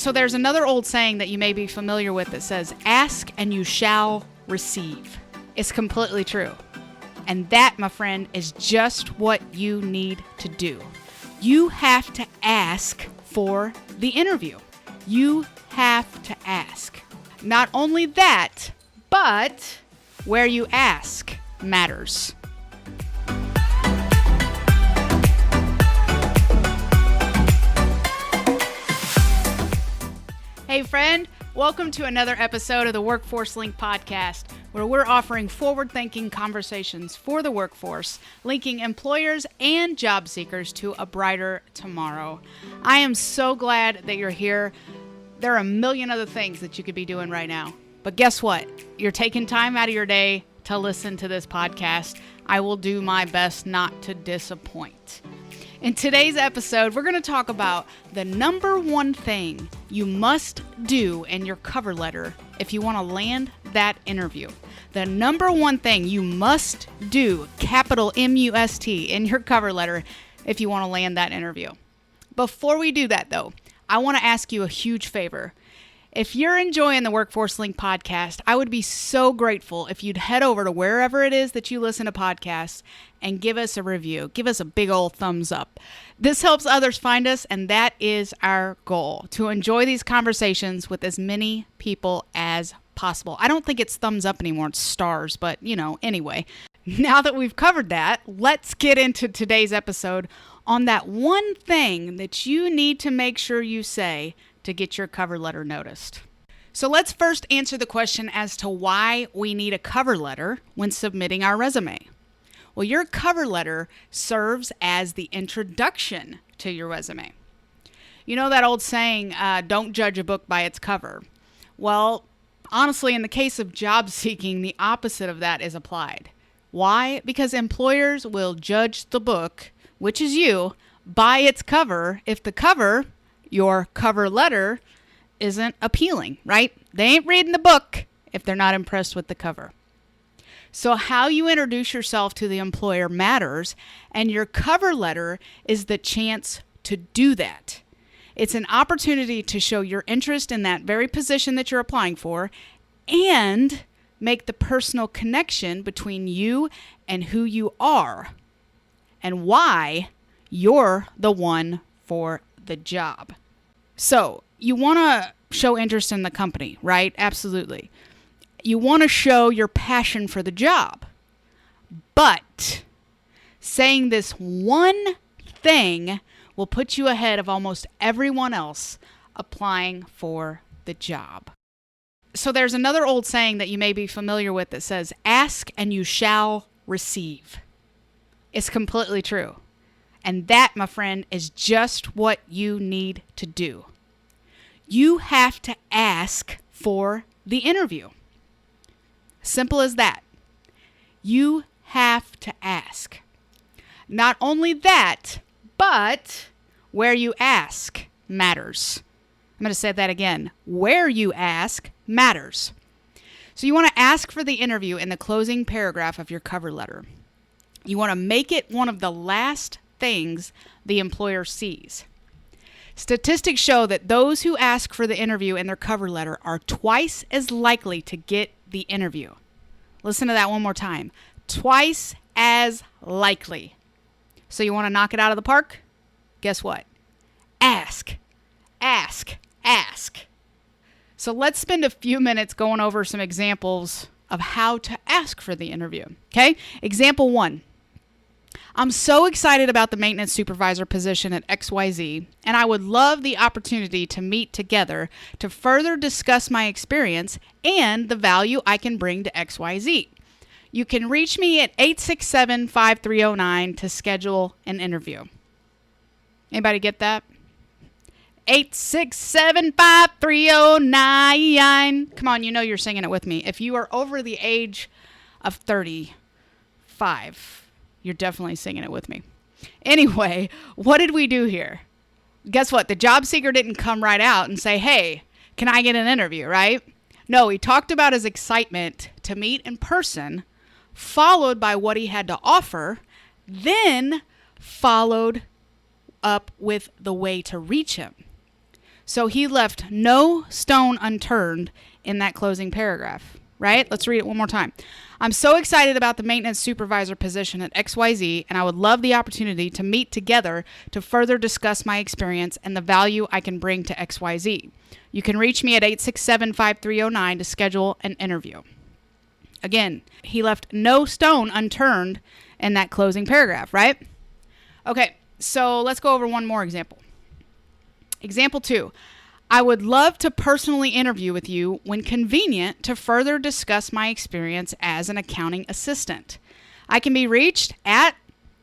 So there's another old saying that you may be familiar with that says, ask and you shall receive. It's completely true. And that, my friend, is just what you need to do. You have to ask for the interview. You have to ask. Not only that, but where you ask matters. Hey friend, welcome to another episode of the Workforce Link podcast, where we're offering forward-thinking conversations for the workforce, linking employers and job seekers to a brighter tomorrow. I am so glad that you're here. There are a million other things that you could be doing right now. But guess what? You're taking time out of your day to listen to this podcast. I will do my best not to disappoint. In today's episode, we're going to talk about the number one thing you must do in your cover letter if you want to land that interview. The number one thing you must do, capital M-U-S-T, in your cover letter if you want to land that interview. Before we do that, though, I want to ask you a huge favor. If you're enjoying the Workforce Link podcast, I would be so grateful if you'd head over to wherever it is that you listen to podcasts and give us a review. Give us a big old thumbs up. This helps others find us, and that is our goal, to enjoy these conversations with as many people as possible. I don't think it's thumbs up anymore, it's stars, but anyway. Now that we've covered that, let's get into today's episode on that one thing that you need to make sure you say to get your cover letter noticed. So let's first answer the question as to why we need a cover letter when submitting our resume. Well, your cover letter serves as the introduction to your resume. You know that old saying, don't judge a book by its cover. Well, honestly, in the case of job seeking, the opposite of that is applied. Why? Because employers will judge the book, which is you, by its cover if the cover, your cover letter, isn't appealing, right? They ain't reading the book if they're not impressed with the cover. So how you introduce yourself to the employer matters, and your cover letter is the chance to do that. It's an opportunity to show your interest in that very position that you're applying for and make the personal connection between you and who you are and why you're the one for the job. So you want to show interest in the company, right? Absolutely. You want to show your passion for the job. But saying this one thing will put you ahead of almost everyone else applying for the job. So there's another old saying that you may be familiar with that says, ask and you shall receive. It's completely true. And that, my friend, is just what you need to do. You have to ask for the interview. Simple as that. You have to ask. Not only that, but where you ask matters. I'm going to say that again. Where you ask matters. So you want to ask for the interview in the closing paragraph of your cover letter. You want to make it one of the last things the employer sees. Statistics show that those who ask for the interview in their cover letter are twice as likely to get the interview. Listen to that one more time. Twice as likely. So you want to knock it out of the park? Guess what? Ask, ask, ask. So let's spend a few minutes going over some examples of how to ask for the interview. Okay? Example 1. I'm so excited about the maintenance supervisor position at XYZ, and I would love the opportunity to meet together to further discuss my experience and the value I can bring to XYZ. You can reach me at 867-5309 to schedule an interview. Anybody get that? 867-5309. Come on, you know you're singing it with me. If you are over the age of 35, you're definitely singing it with me. Anyway, what did we do here? Guess what? The job seeker didn't come right out and say, hey, can I get an interview, right? No, he talked about his excitement to meet in person, followed by what he had to offer, then followed up with the way to reach him. So he left no stone unturned in that closing paragraph, right? Let's read it one more time. I'm so excited about the maintenance supervisor position at XYZ, and I would love the opportunity to meet together to further discuss my experience and the value I can bring to XYZ. You can reach me at 867-5309 to schedule an interview. Again, he left no stone unturned in that closing paragraph, right? Okay, so let's go over one more example. Example 2. I would love to personally interview with you when convenient to further discuss my experience as an accounting assistant. I can be reached at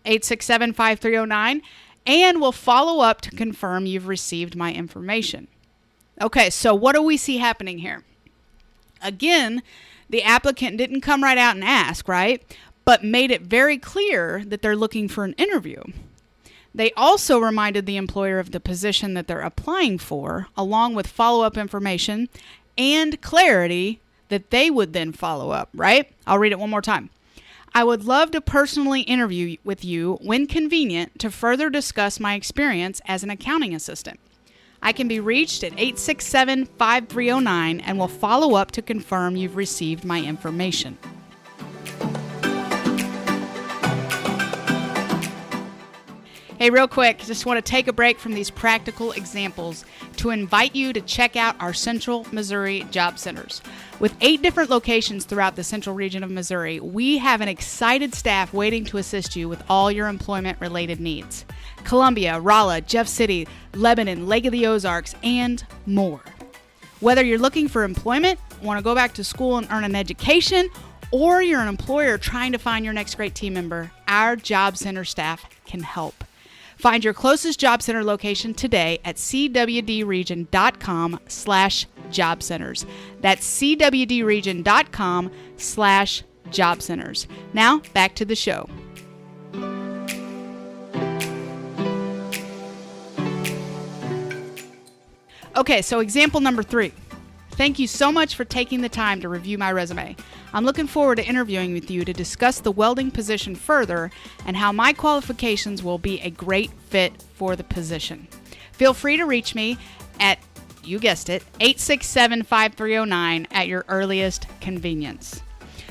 867-5309 and will follow up to confirm you've received my information. Okay, so what do we see happening here? Again, the applicant didn't come right out and ask, right? But made it very clear that they're looking for an interview. They also reminded the employer of the position that they're applying for, along with follow-up information and clarity that they would then follow up, right? I'll read it one more time. I would love to personally interview with you when convenient to further discuss my experience as an accounting assistant. I can be reached at 867-5309 and will follow up to confirm you've received my information. Hey, real quick, just want to take a break from these practical examples to invite you to check out our Central Missouri Job Centers. With 8 different locations throughout the central region of Missouri, we have an excited staff waiting to assist you with all your employment-related needs. Columbia, Rolla, Jeff City, Lebanon, Lake of the Ozarks, and more. Whether you're looking for employment, want to go back to school and earn an education, or you're an employer trying to find your next great team member, our Job Center staff can help. Find your closest Job Center location today at cwdregion.com/jobcenters. That's cwdregion.com/jobcenters. Now, back to the show. Okay, so example number 3. Thank you so much for taking the time to review my resume. I'm looking forward to interviewing with you to discuss the welding position further and how my qualifications will be a great fit for the position. Feel free to reach me at, you guessed it, 867-5309 at your earliest convenience.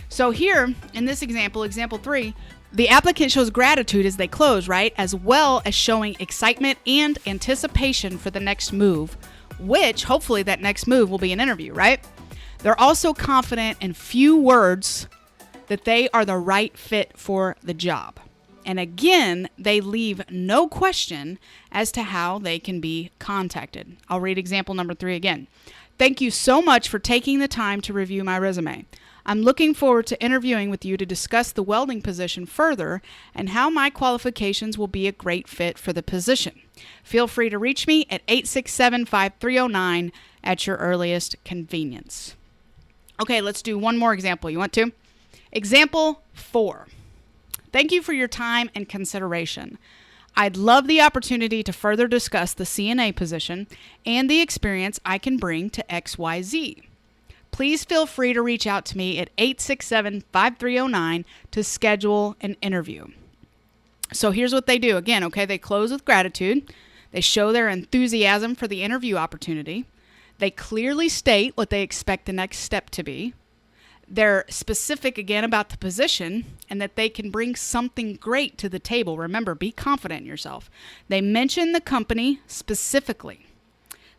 So here, in this example, example 3, the applicant shows gratitude as they close, right? As well as showing excitement and anticipation for the next move, which hopefully that next move will be an interview, right? They're also confident in few words that they are the right fit for the job. And again, they leave no question as to how they can be contacted. I'll read example number 3 again. Thank you so much for taking the time to review my resume. I'm looking forward to interviewing with you to discuss the welding position further and how my qualifications will be a great fit for the position. Feel free to reach me at 867-5309 at your earliest convenience. Okay, let's do one more example. You want to? Example 4. Thank you for your time and consideration. I'd love the opportunity to further discuss the CNA position and the experience I can bring to XYZ. Please feel free to reach out to me at 867-5309 to schedule an interview. So here's what they do. Again, okay, they close with gratitude. They show their enthusiasm for the interview opportunity. They clearly state what they expect the next step to be. They're specific again about the position and that they can bring something great to the table. Remember, be confident in yourself. They mention the company specifically.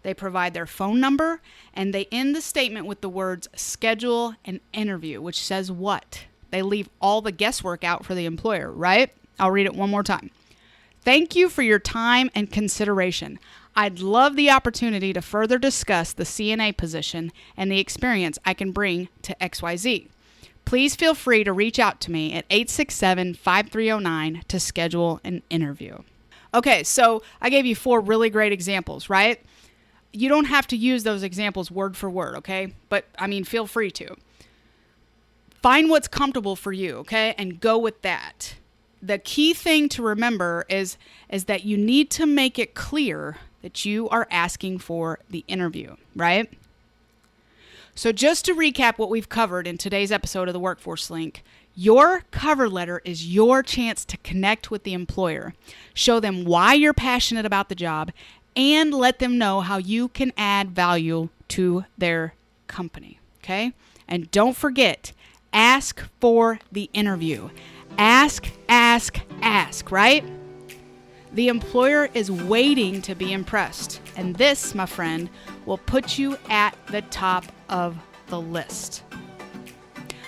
They provide their phone number, and they end the statement with the words schedule an interview, which says what? They leave all the guesswork out for the employer, right? I'll read it one more time. Thank you for your time and consideration. I'd love the opportunity to further discuss the CNA position and the experience I can bring to XYZ. Please feel free to reach out to me at 867-5309 to schedule an interview. Okay, so I gave you 4 really great examples, right? You don't have to use those examples word for word, okay? But, feel free to. Find what's comfortable for you, okay? And go with that. The key thing to remember is that you need to make it clear that you are asking for the interview, right? So just to recap what we've covered in today's episode of the Workforce Link, your cover letter is your chance to connect with the employer, show them why you're passionate about the job, and let them know how you can add value to their company, okay? And don't forget, ask for the interview. Ask, right? The employer is waiting to be impressed. And this, my friend, will put you at the top of the list.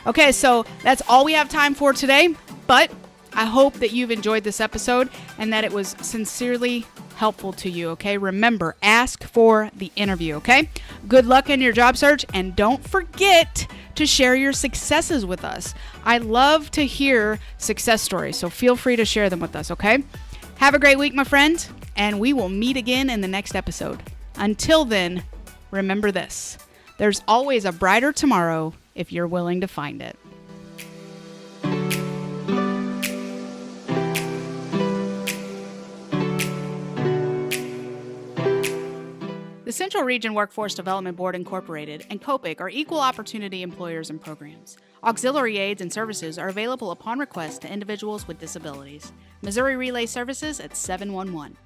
Okay, so that's all we have time for today, but I hope that you've enjoyed this episode and that it was sincerely helpful to you, okay? Remember, ask for the interview, okay? Good luck in your job search, and don't forget to share your successes with us. I love to hear success stories, so feel free to share them with us, okay? Have a great week, my friend, and we will meet again in the next episode. Until then, remember this: there's always a brighter tomorrow if you're willing to find it. The Central Region Workforce Development Board Incorporated and COPIC are equal opportunity employers and programs. Auxiliary aids and services are available upon request to individuals with disabilities. Missouri Relay Services at 711.